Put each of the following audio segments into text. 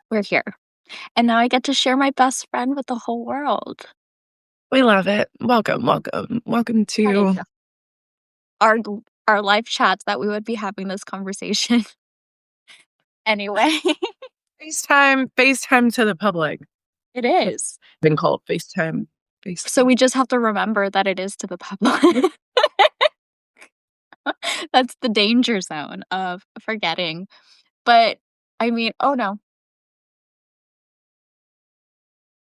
we're here. And now I get to share my best friend with the whole world. We love it. Welcome, welcome. Welcome Right. to Our our live chats that we would be having this conversation anyway. FaceTime to the public. It is. Been called FaceTime. So FaceTime. we just have to remember that it is to the public. That's the danger zone of forgetting. But I mean, oh no.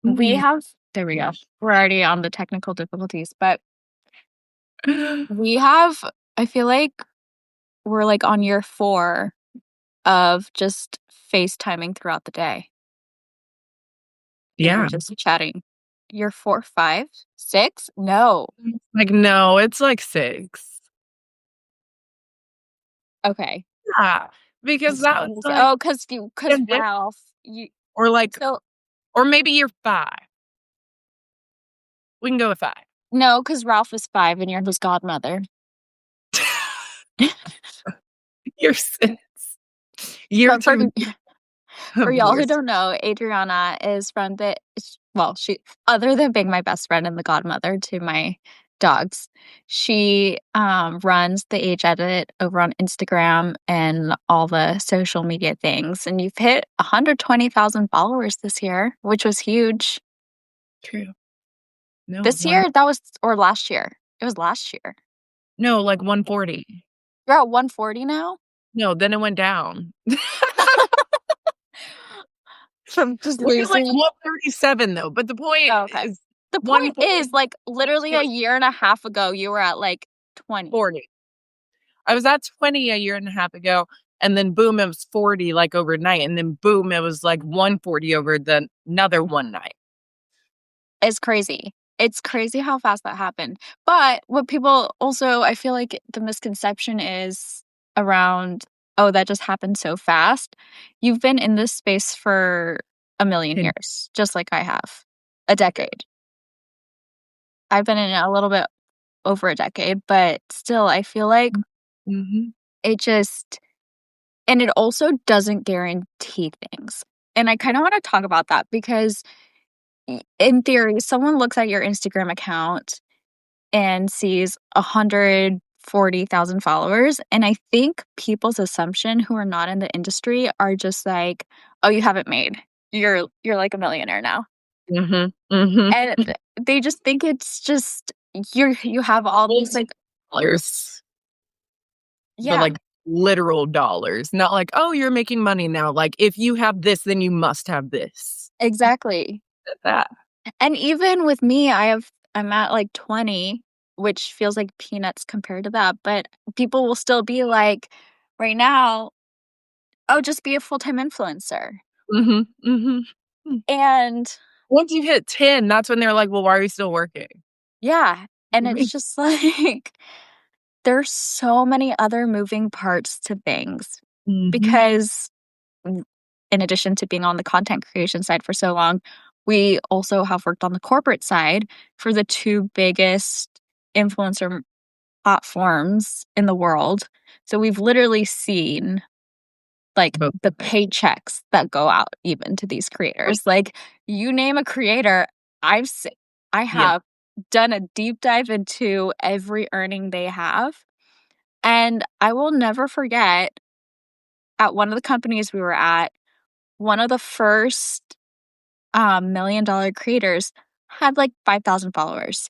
We have there we go. We're already on the technical difficulties, but we have I feel like we're like on year 4 of just FaceTiming throughout the day. Yeah. And just chatting. Year 4, 5, 6? No. Like, no, it's like 6. Okay. Yeah. Because that was like Oh, because Ralph, you or like so or maybe you're 5. We can go with 5. no, because Ralph was 5 and you're his godmother. You're 6. Year But for 2 for of y'all who course. don't know, Adriana is friend that well, she other than being my best friend and the godmother to my dogs, she runs the Age Edit over on Instagram and all the social media things. And you've hit 120,000 followers this year, which was huge. True. No, This year, that was or last year. It was last year. No, like 140. You're at 140 now? No, then it went down. From just It was like losing 137 though, but the point okay. is The point is, 140. like, literally a year and a half ago, you were at, like, 20. 40. I was at 20 a year and a half ago, and then boom, it was 40 like overnight, and then boom, it was like 140 over the another one night. It's crazy. It's crazy how fast that happened. But what people also I feel like the misconception is around, "Oh, that just happened so fast." You've been in this space for a million And years, just like I have. A decade. I've been in it a little bit over a decade, but still, I feel like mhm. it just and it also doesn't guarantee things. And I kinda wanna talk about that because in theory, someone looks at your Instagram account and sees 140,000 followers, and I think people's assumption who are not in the industry are just like, "Oh, you have it made. You're like a millionaire now." Mhm. Mhm. And they just think it's just you have all these, like Dollars, but yeah, like literal dollars, not like, "Oh, you're making money now." Like, if you have this, then you must have this. exactly. That. And even with me, I'm at, like, 20, which feels like peanuts compared to that, but people will still be like, right now, "Oh, just be a full-time influencer." Mhm. Mhm. And Once you hit 10, that's when they're like, "Well, why are you still working?" yeah, and Me. it's just like, there's so many other moving parts to things Mhm. because w in addition to being on the content creation side for so long, we also have worked on the corporate side for the 2 biggest influencer platforms in the world. So we've literally seen, like, Both. the paychecks that go out even to these creators. Like, you name a creator, I've se I Yeah. have done a deep dive into every earning they have, and I will never forget, at one of the companies we were at, one of the first, million-dollar creators had, like, 5,000 followers.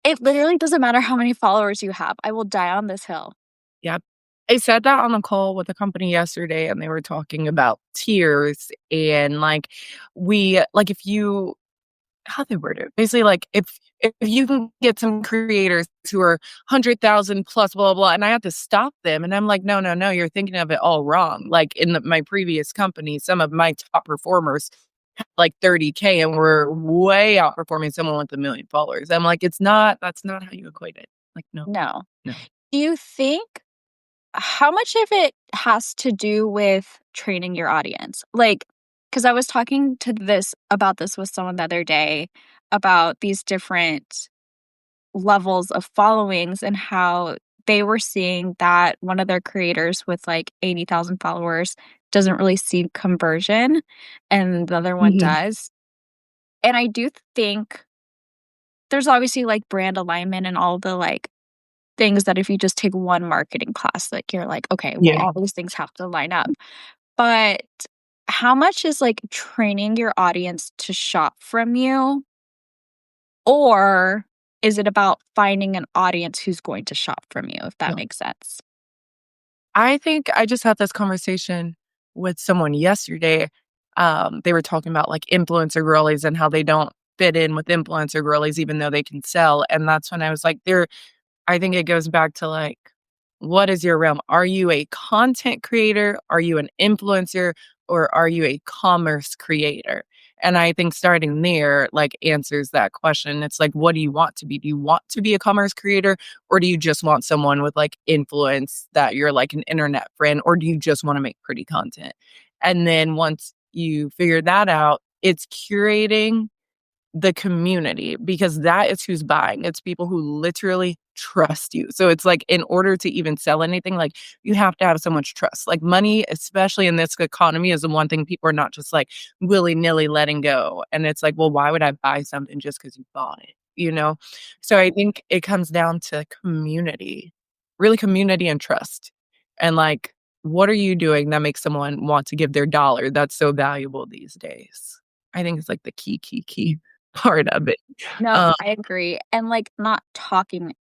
It literally doesn't matter how many followers you have, I will die on this hill. Yep. I said that on a call with a company yesterday, and they were talking about tiers and, like, if you how they word it? Basically, like, if you can get some creators who are 100,000 plus blah, blah, blah, and I have to stop them, and I'm like, "No, no, no, you're thinking of it all wrong." Like, in my previous company, some of my top performers had, like, 30K and were way outperforming someone with 1,000,000 followers. I'm like, that's not how you equate it. Like, no, No. no. Do you think how much of it has to do with training your audience? Like, because I was talking to this about this with someone the other day about these different levels of followings and how they were seeing that one of their creators with like 80,000 followers doesn't really see conversion and the other one Mhm. does. And I do think there's obviously like brand alignment and all the like things that if you just take one marketing class, like you're like, okay, well, Yeah. all these things have to line up. But how much is like training your audience to shop from you? Or is it about finding an audience who's going to shop from you, if that makes sense? I think I just had this conversation with someone yesterday. They were talking about like influencer girlies and how they don't fit in with influencer girlies, even though they can sell. And that's when I was like, I think it goes back to like, what is your realm? Are you a content creator? Are you an influencer? Or are you a commerce creator? And I think starting there, like, answers that question. It's like, what do you want to be? Do you want to be a commerce creator? Or do you just want someone with like influence that you're like an internet friend? Or do you just want to make pretty content? And then once you figure that out, it's curating the community because that is who's buying. It's people who literally trust you. So it's like in order to even sell anything, like you have to have so much trust. Like money, especially in this economy, is the one thing people are not just like willy-nilly letting go. And it's like, well, why would I buy something just because you bought it? You know? So I think it comes down to community, really community and trust. And like, what are you doing that makes someone want to give their dollar that's so valuable these days? I think it's like the key part of it. No, Um, I agree. And like not talking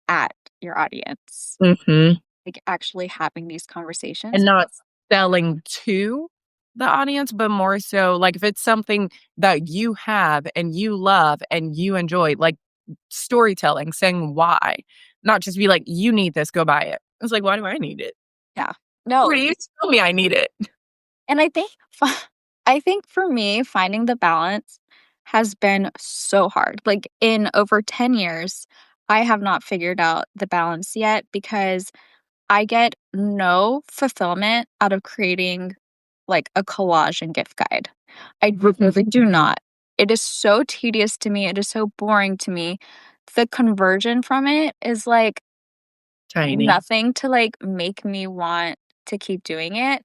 at your audience, mhm, like actually having these and conversations. not selling to the audience, but more so, like, if it's something that you have and you love and you enjoy, like, storytelling, saying why, not just be like, "You need this, go buy it." It's like, "Why do I need it?" Yeah. No, Or you tell me I need it. and I think I think for me, finding the balance has been so hard. Like in over 10 years, I have not figured out the balance yet because I get no fulfillment out of creating like a collage and gift guide. I really do not. It is so tedious to me. It is so boring to me. The conversion from it is like Tiny. nothing to like make me want to keep doing it.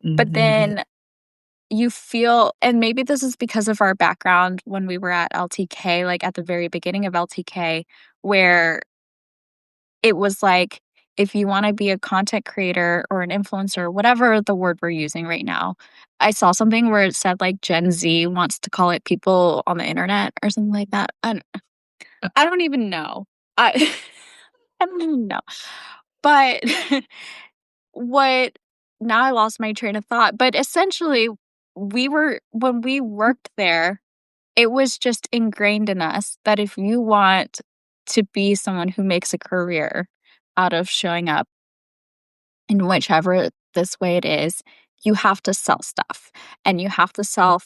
But Mhm. then you feel, and maybe this is because of our background when we were at LTK, like at the very beginning of LTK, where it was like, if you want to be a content creator or an influencer, whatever the word we're using right now, I saw something where it said like Gen Z wants to call it people on the internet or something like that. I don't even know. I, I don't even know. But what now I lost my train of thought. But essentially, when we worked there, it was just ingrained in us that if you want to be someone who makes a career out of showing up in whichever this way it is, you have to sell stuff and you have to sell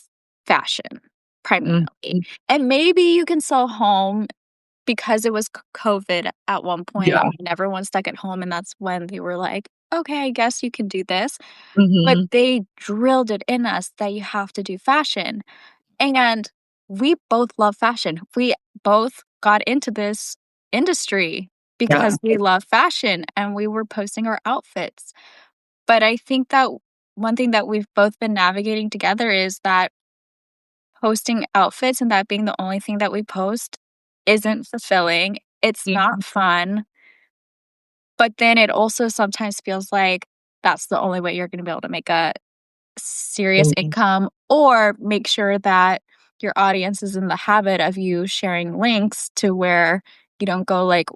fashion primarily. Mhm. And maybe you can sell home because it was COVID at one point Yeah. and everyone stuck at home. And that's when they were like, okay, I guess you can do this. But Mhm. they drilled it in us that you have to do fashion. And we both love fashion. We both got into this industry Yeah. because we love fashion and we were posting our outfits. But I think that one thing that we've both been navigating together is that posting outfits and that being the only thing that we post isn't fulfilling. It's Yeah. not fun. But then it also sometimes feels like that's the only way you're going to be able to make a serious Mhm. income or make sure that your audience is in the habit of you sharing links to where you don't go like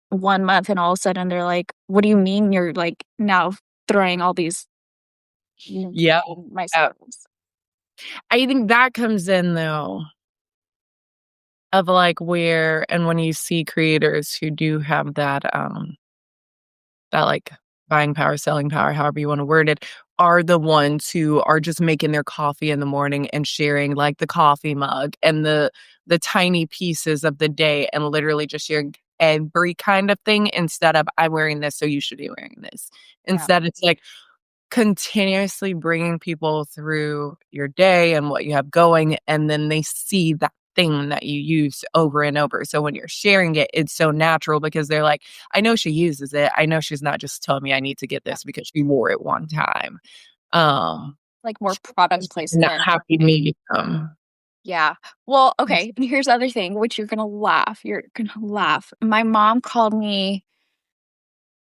1 month and all of a sudden they're like, what do you mean you're like now throwing all these Yeah. in my Uh, stories? I think that comes in though of like where and when you see creators who do have that like buying power, selling power, however you want to word it, are the ones who are just making their coffee in the morning and sharing like the coffee mug and the tiny pieces of the day and literally just sharing every kind of thing instead of I'm wearing this, so you should be wearing this. Yeah. Instead, it's like continuously bringing people through your day and what you have going, and then they see that thing that you use over and over. So when you're sharing it, it's so natural because they're like, I know she uses it. I know she's not just telling me I need to get Yeah. this because she wore it one time. Um, Like more product and that placement. happy medium. Yeah. Well, okay, and here's the other thing, which you're gonna laugh. You're gonna laugh. My mom called me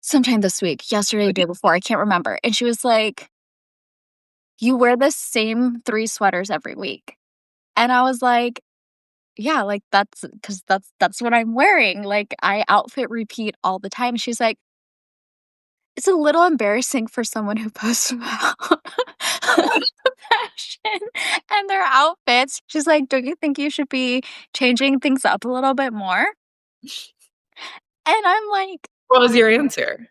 sometime this week, yesterday, the day before, I can't remember. And she was like, "You wear the same 3 sweaters every week." And I was like, "Yeah, like that's because that's what I'm wearing. Like I outfit repeat all the time." She's like, "It's a little embarrassing for someone who posts about fashion and their outfits." She's like, "Don't you think you should be changing things up a little bit more?" And I'm like, What was your answer?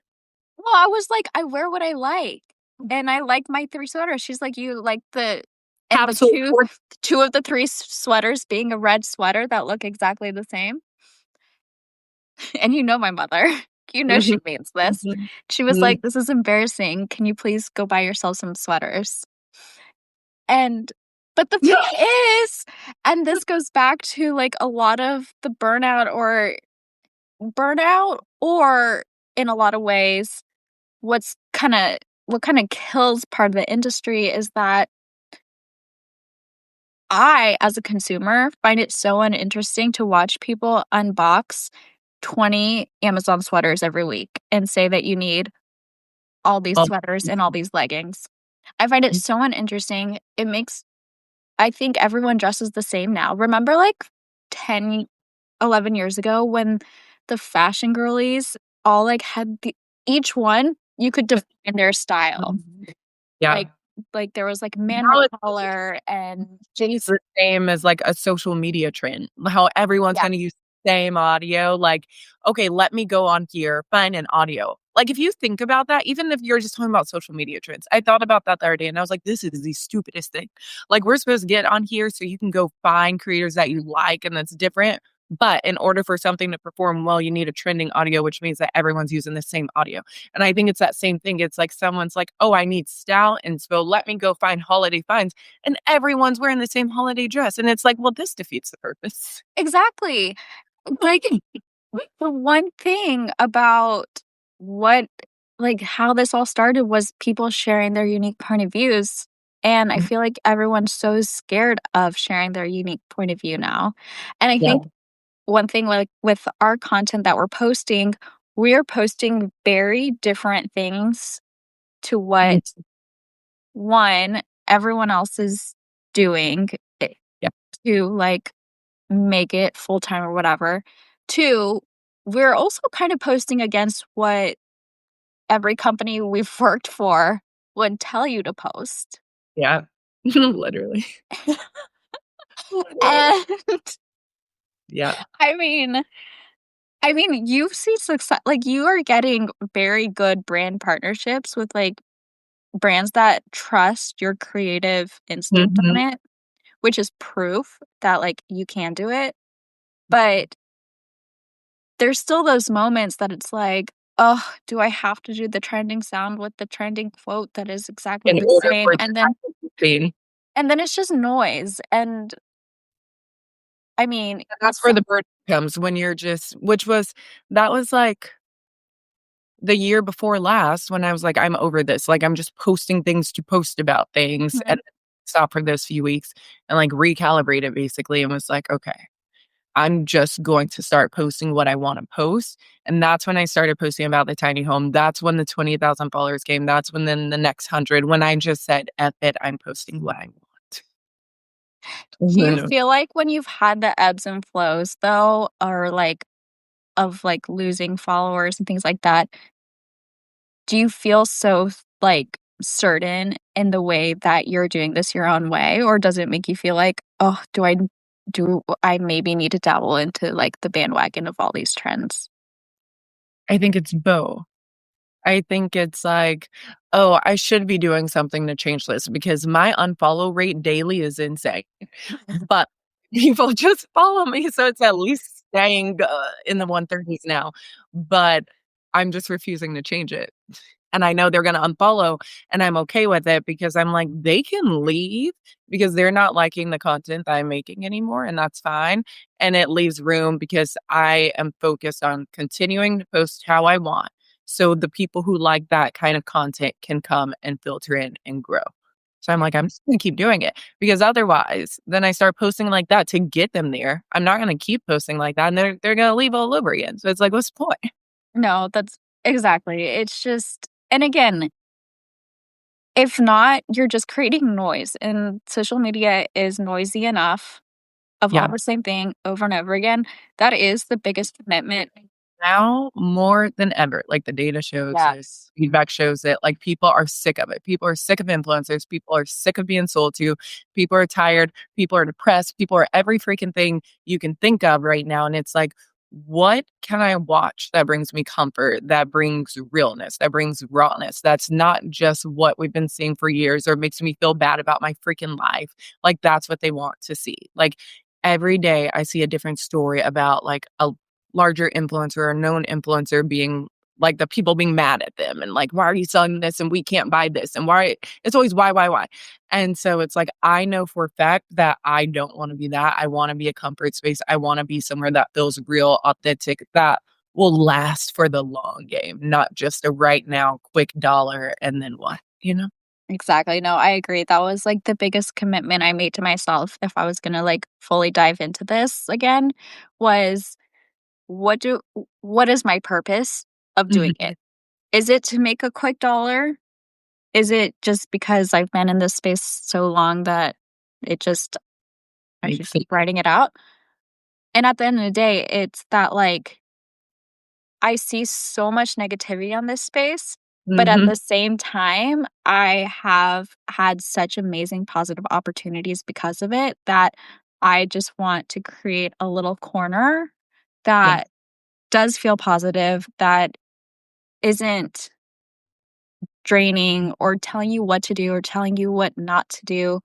"Well," I was like, "I wear what I like, and I like my 3 sweaters." She's like, "You like the and the Capsule 2 4. 2 of the 3 sweaters being a red sweater that look exactly the same?" And you know my mother. You know she Mhm, means this. mhm, She was mhm. like, "This is embarrassing. Can you please go buy yourself some sweaters?" And but the Yeah. thing is, and this goes back to, like, a lot of the burnout or in a lot of ways, what kinda kills part of the industry is that I, as a consumer, find it so uninteresting to watch people unbox 20 Amazon sweaters every week and say that you need all these Well, sweaters and all these leggings. I find it so uninteresting. I think everyone dresses the same now. Remember, like, 10, 11 years ago when the fashion girlies all, like, had the each one, you could define their style. yeah. Like there was, like, manhole Now it's collar and just the same as, like, a social media trend, how everyone's yeah, gonna use the same audio, like, "Okay, let me go on here, find an audio." Like, if you think about that, even if you're just talking about social media trends, I thought about that the other day, and I was like, "This is the stupidest thing." Like, we're supposed to get on here so you can go find creators that you like and that's different, but in order for something to perform well, you need a trending audio, which means that everyone's using the same audio, and I think it's that same thing. It's like someone's like, "Oh, I need style inspo. Let me go find holiday finds." And everyone's wearing the same holiday dress, and it's like, well, this defeats the purpose. exactly. Like, the one thing about what how this all started was people sharing their unique point of views, and I Mhm. feel like everyone's so scared of sharing their unique point of view now, and I Yeah. think one thing, like, with our content that we're posting very different things to Mhm. what, one, everyone else is doing, eh, Yeah. to, like, make it full-time or whatever. 2, we're also kind of posting against what every company we've worked for would tell you to post. Yeah. Literally. Literally. And Yeah. I mean you see success, like, you are getting very good brand partnerships with, like, brands that trust your creative instinct on Mhm. it, which is proof that, like, you can do it, but there's still those moments that it's like, "Oh, do I have to do the trending sound with the trending quote that is exactly In the order same?" for the thing, And then it's just noise, and I mean, and that's where the burden comes when you're just which was that was, like, the year before last when I was like, "I'm over this." Like, I'm just posting things to post about things Mhm. and stop for those few weeks and, like, recalibrate it basically and was like, "Okay. I'm just going to start posting what I wanna post," and that's when I started posting about the tiny home. That's when the 20,000 followers came. That's when then the next 100 when I just said, "F it, I'm posting what I want." Do And you then it was feel like when you've had the ebbs and flows though, or, like, of, like, losing followers and things like that, do you feel so, like, certain in the way that you're doing this your own way, or does it make you feel like, "Oh, do I maybe need to dabble into, like, the bandwagon of all these trends?" I think it's both. I think it's like, "Oh, I should be doing something to change this," because my unfollow rate daily is insane, but people just follow me, so it's at least staying, in the 130s now, but I'm just refusing to change it. and I know they're gonna unfollow, and I'm okay with it because I'm like, they can leave because they're not liking the content that I'm making anymore, and that's fine, and it leaves room because I am focused on continuing to post how I want, so the people who like that kind of content can come and filter in and grow. So I'm like, I'm just gonna keep doing it because otherwise, then I start posting like that to get them there. I'm not gonna keep posting like that, and they're gonna leave all over again. So it's like, what's the point? No, that's exactly. It's just and again, if not, you're just creating noise, and social media is noisy enough of all Yeah. the same thing over and over again. That is the biggest commitment. Now more than ever, like the data shows it, Yes. feedback shows it, like people are sick of it. People are sick of influencers. People are sick of being sold to. People are tired. People are depressed. People are every freaking thing you can think of right now. And it's like, what can I watch that brings me comfort, that brings realness, that brings rawness? That's not just what we've been seeing for years or makes me feel bad about my freaking life. Like, that's what they want to see. Like, every day I see a different story about like a larger influencer or known influencer being like the people being mad at them and like, why are you selling this and we can't buy this and why it's always why. And so it's like I know for a fact that I don't want to be that. I want to be a comfort space. I want to be somewhere that feels real, authentic, that will last for the long game, not just a right now quick dollar and then what, you know? Exactly. No, I agree. That was like the biggest commitment I made to myself if I was going to like fully dive into this again was what is my purpose of doing Mhm. it? Is it to make a quick dollar? Is it just because I've been in this space so long that it just I should Makes sense. keep writing it out? And at the end of the day, it's that like I see so much negativity on this space, but at Mhm. the same time, I have had such amazing positive opportunities because of it that I just want to create a little corner Yeah. that does feel positive, that isn't draining or telling you what to do or telling you what not to do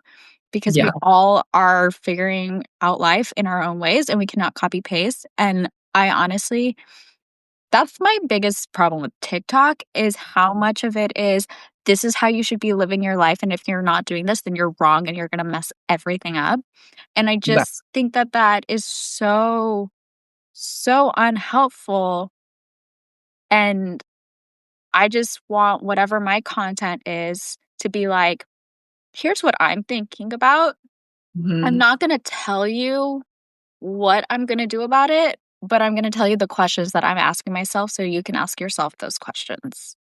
because we Yeah. all are figuring out life in our own ways and we cannot copy paste. And I honestly that's my biggest problem with TikTok is how much of it is, this is how you should be living your life, and if you're not doing this, then you're wrong and you're gonna mess everything up, and I That just think that that is so, so unhelpful, and I just want whatever my content is to be like, "Here's what I'm thinking about. I'm mhm. not gonna tell you what I'm gonna do about it, but I'm gonna tell you the questions that I'm asking myself so you can ask yourself those questions."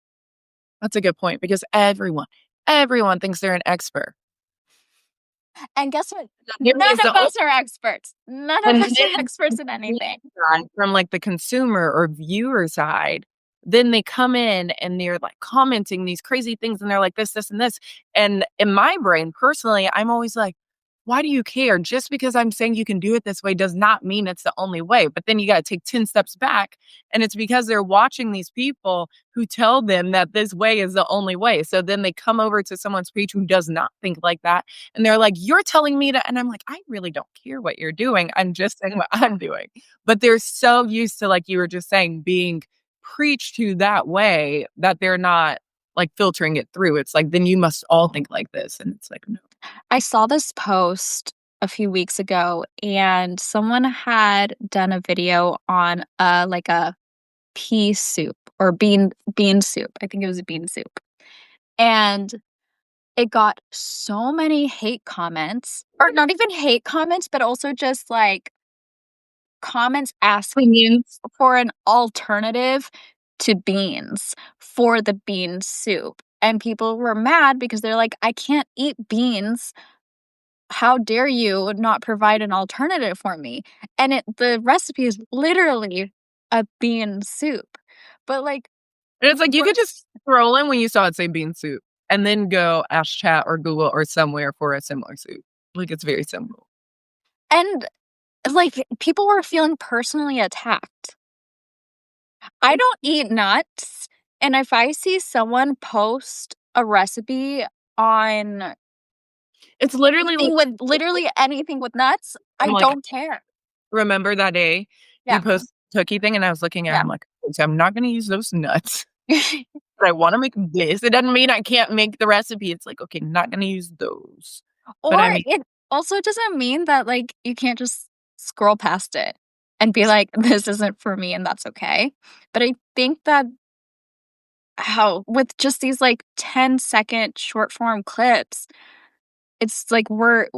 That's a good point because everyone thinks they're an expert. And guess what? Give me None is the of us are experts. None of And us then are experts in anything. from, like, the consumer or viewer side, then they come in and they're, like, commenting these crazy things, and they're like, this, and this, and in my brain, personally, I'm always like, "Why do you care? Just because I'm saying you can do it this way does not mean it's the only way." But then you gotta take 10 steps back, and it's because they're watching these people who tell them that this way is the only way. So then they come over to someone's page who does not think like that, and they're like, "You're telling me to," and I'm like, "I really don't care what you're doing. I'm just saying what I'm doing." But they're so used to, like you were just saying, being preached to that way that they're not, like, filtering it through. It's like, "Then you must all think like this," and it's like, "No." I saw this post a few weeks ago, and someone had done a video on like a pea soup or bean soup. I think it was a bean soup. And it got so many hate comments, or not even hate comments, but also just like comments asking for an alternative to beans for the bean soup. And people were mad because they're like, I can't eat beans. How dare you not provide an alternative for me? And the recipe is literally a bean soup. But like, And it's like, you what? could just scroll in when you saw it say bean soup, and then go ask chat or Google or somewhere for a similar soup. Like, it's very simple. And like, people were feeling personally attacked. I don't eat nuts. And if I see someone post a recipe on It's literally like anything with literally anything with nuts, I'm I like, don't care. "Remember that day you Yeah. posted the cookie thing?" And I was looking at Yeah. him like, "Okay, so I'm not gonna use those nuts." but I wanna make this. It doesn't mean I can't make the recipe. It's like, okay, not gonna use those. But Or I mean it also doesn't mean that, like, you can't just scroll past it and be like, "This isn't for me," and that's okay. But I think that how with just these, like, 10-second short form clips, it's like we're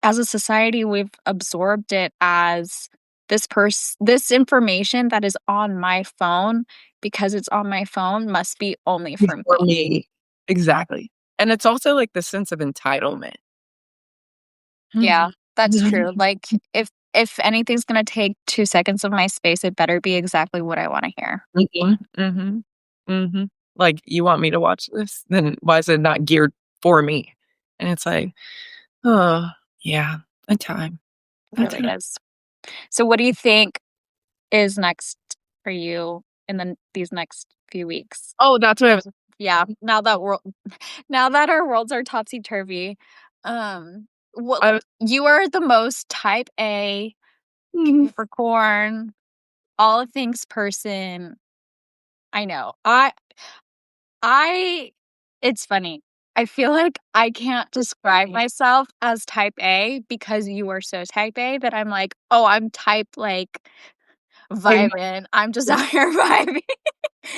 as a society, we've absorbed it as this information that is on my phone, because it's on my phone, must be only for for me. me. Exactly. And it's also, like, the sense of entitlement. Yeah, Mhm. that's true. Like, if anything's gonna take 2 seconds of my space, it better be exactly what I wanna hear. Mhm, mhm, mhm. Like, "You want me to watch this? Then why is it not geared for me?" And it's like, "Oh, yeah, a time, It a really time." is. So what do you think is next for you in these next few weeks? Oh, that's what I was Yeah, now that our worlds are topsy-turvy, what I was you are the most type A, Capricorn, all things person I know. I it's funny. I feel like I can't describe myself as type A because you are so type A that I'm like, "Oh, I'm type, like, I'm vibing. I'm just out here vibing."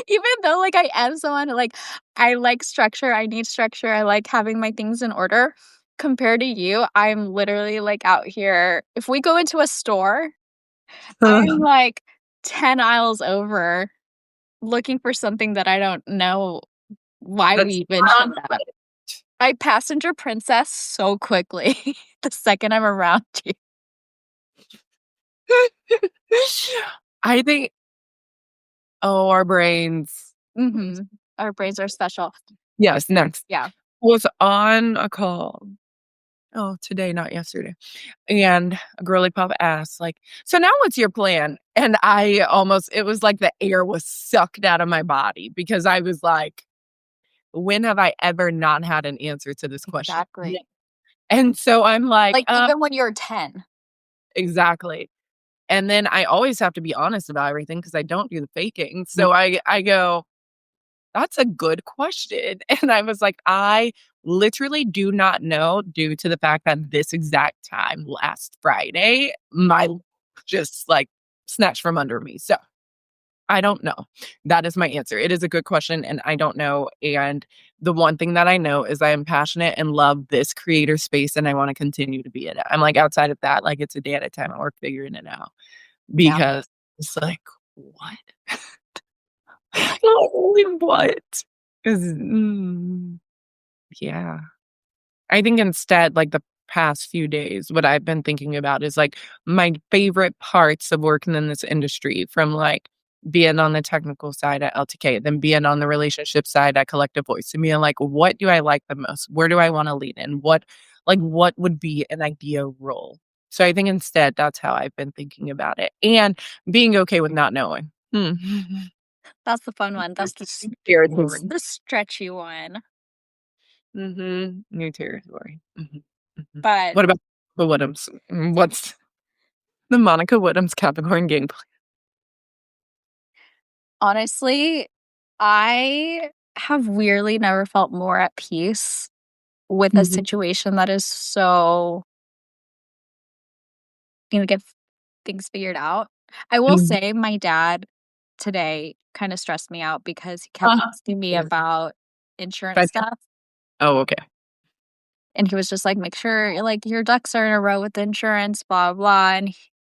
Even though, like, I am someone who, like, I like structure, I need structure, I like having my things in order. Compared to you, I'm literally, like, out here if we go into a store, I'm, like, 10 aisles over looking for something that I don't know why we that's even should have. I passenger princess so quickly the second I'm around you. I think oh, our brains. Mhm. Our brains are special. Yes, next. Yeah. Was on a call. Oh, today, not yesterday. And a girly pop asked, like, "So now what's your plan?" And I almost it was like the air was sucked out of my body because I was like, "When have I ever not had an answer to this question?" Yeah. Exactly. And so I'm like, Like, even when you're 10. exactly." And then I always have to be honest about everything because I don't do the faking. So I go, "That's a good question." And I was like, "I literally do not know due to the fact that this exact time last Friday, my just, like, snatched from under me." So, I don't know. That is my answer. It is a good question, and I don't know, and the one thing that I know is I am passionate and love this creator space, and I wanna continue to be in it. I'm like, outside of that, like, it's a day at a time, and we're figuring it out Yeah. because it's like, "What?" Literally what? 'Cause yeah. I think instead, like, the past few days, what I've been thinking about is, like, my favorite parts of working in this industry from, like, being on the technical side at LTK, then being on the relationship side at Collective Voice, and being like, "What do I like the most? Where do I wanna lean in? What would be an ideal role?" So I think instead, that's how I've been thinking about it, and being okay with not knowing. Hmm. That's the fun one. That's Territory. the stretchy one. Mhm. New territory. Mhm. Mhm. But What about the Woodhams? What's the Monica Woodhams Capricorn game plan? honestly, I have weirdly never felt more at peace with a Mhm. situation that is so gonna get things figured out. I will Mhm. say my dad today kinda stressed me out because he kept Uh-huh. asking me about insurance But stuff. oh, okay. And he was just like, "Make sure, like, your ducks are in a row with insurance, blah, blah."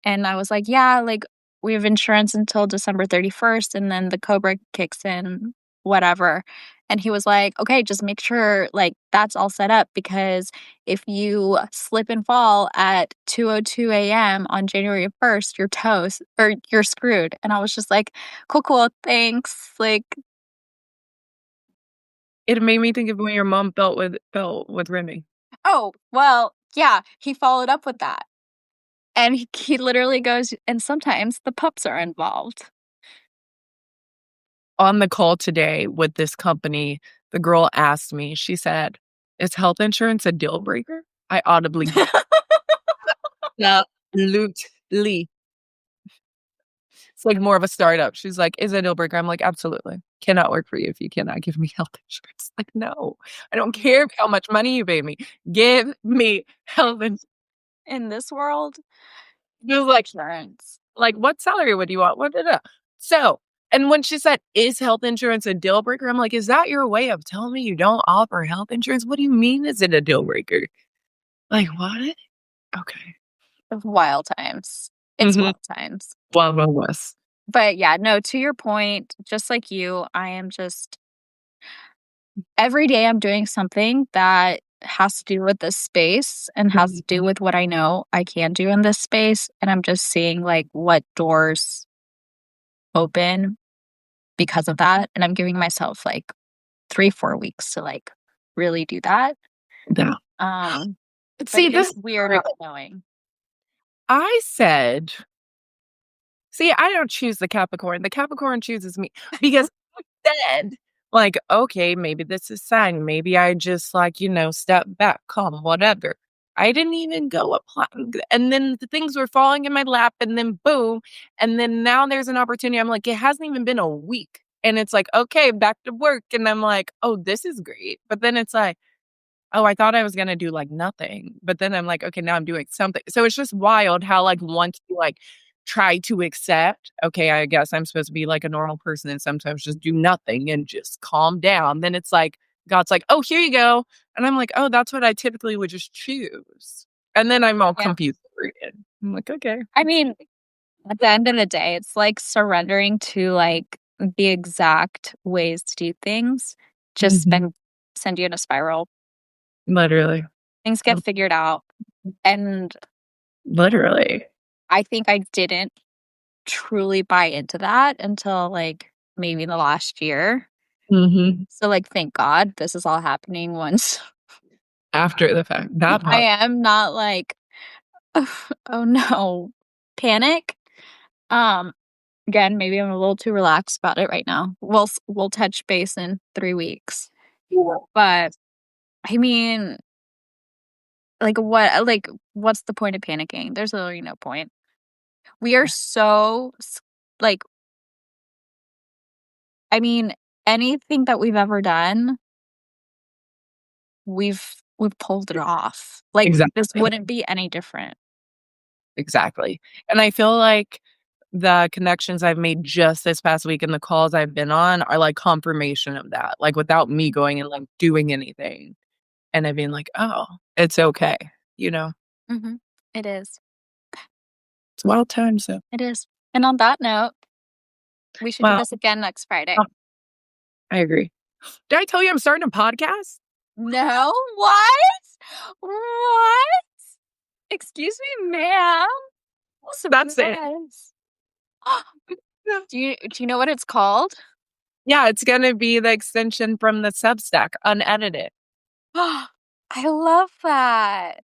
And I was like, "Yeah, like, we have insurance until December 31st, and then the COBRA kicks in, whatever." And he was like, "Okay, just make sure, like, that's all set up because if you slip and fall at 2:02 AM on January 1st, you're toast or you're screwed." And I was just like, "Cool, cool, thanks." Like, It made me think of when your mom felt with Remy. oh, well, yeah, he followed up with that. And he literally goes, "And sometimes the pups are involved." On the call today with this company, the girl asked me, she said, "Is health insurance a deal breaker?" I audibly gasped. Absolutely. It's like more of a startup. She's like, "Is it a deal breaker?" I'm like, "Absolutely. Cannot work for you if you cannot give me health insurance." Like, "No, I don't care how much money you pay me. Give me health insurance." In this world, Just like insurance. what salary would you want? What So, and when she said, "Is health insurance a deal breaker?" I'm like, "Is that your way of telling me you don't offer health insurance? What do you mean is it a deal breaker?" Like, "What?" Okay. Of wild times. It's Mhm. wild times. Wild Wild West. But yeah, no, to your point, just like you, I am just every day I'm doing something that has to do with this space and has to do with what I know I can do in this space. And I'm just seeing like what doors open because of that. And I'm giving myself like 3, 4 weeks to like really do that. Yeah. Um, but See, it is this weird not knowing. I said see, I don't choose the Capricorn. The Capricorn chooses me because I said, like, "Okay, maybe this is a sign. Maybe I just, like, step back, calm, whatever." I didn't even go apply and then the things were falling in my lap, and then boom, and then now there's an opportunity. I'm like, it hasn't even been a week, and it's like, "Okay, back to work," and I'm like, "Oh, this is great." But then it's like, "Oh, I thought I was gonna do, like, nothing." But then I'm like, "Okay, now I'm doing something." So it's just wild how, like, once you, like, try to accept, "Okay, I guess I'm supposed to be like a normal person and sometimes just do nothing and just calm down," then it's like, God's like, "Oh, here you go." And I'm like, "Oh, that's what I typically would just choose." And then I'm all Yeah. confused again. I'm like, "Okay." I mean, at the end of the day, it's like surrendering to like the exact ways to do things just Mhm. been send you in a spiral. Literally. Things get Yep. figured out. And Literally. I think I didn't truly buy into that until like maybe in the last year. Mhm. So like thank God this is all happening once After the fact. That I part. am not like oh no panic. Um Again, maybe I'm a little too relaxed about it right now. We'll touch base in 3 weeks. But I mean, what's the point of panicking? There's literally no point. We are so like I mean, anything that we've ever done, we've pulled it off. Like this Exactly. wouldn't be any different. Exactly. And I feel like the connections I've made just this past week and the calls I've been on are like confirmation of that, like without me going and like doing anything and I being like, "Oh, it's okay." You know? Mhm. It is. It's wild times, so. It is. And on that note, we should do Wow. this again next Friday. Oh, I agree. Did I tell you I'm starting a podcast? No? What? What? Excuse me, ma'am? That's it. Surprise. Yeah. Do you know what it's called? Yeah, it's gonna be the extension from the Substack, unedited. I love that.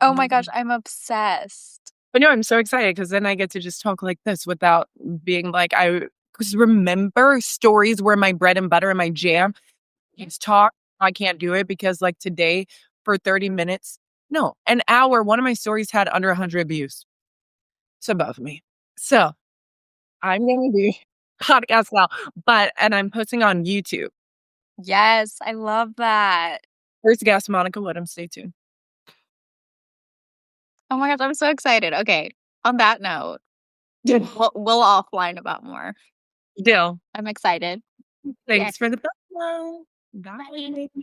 Oh my gosh, Mhm. I'm obsessed. But no, I'm so excited because then I get to just talk like this without being like I because remember stories where my bread and butter and my jam is talk. I can't do it because like today for 30 minutes, no, an hour, one of my stories had under 100 views. It's above me. So I'm gonna do podcast now, but and I'm posting on YouTube. Yes, I love that. First guest, Monica Woodhams. Stay tuned. Oh my gosh, I'm so excited. Okay, on that note, Good we'll offline about more. deal. I'm excited. Yeah. Thanks for the bell. Bye. Bye.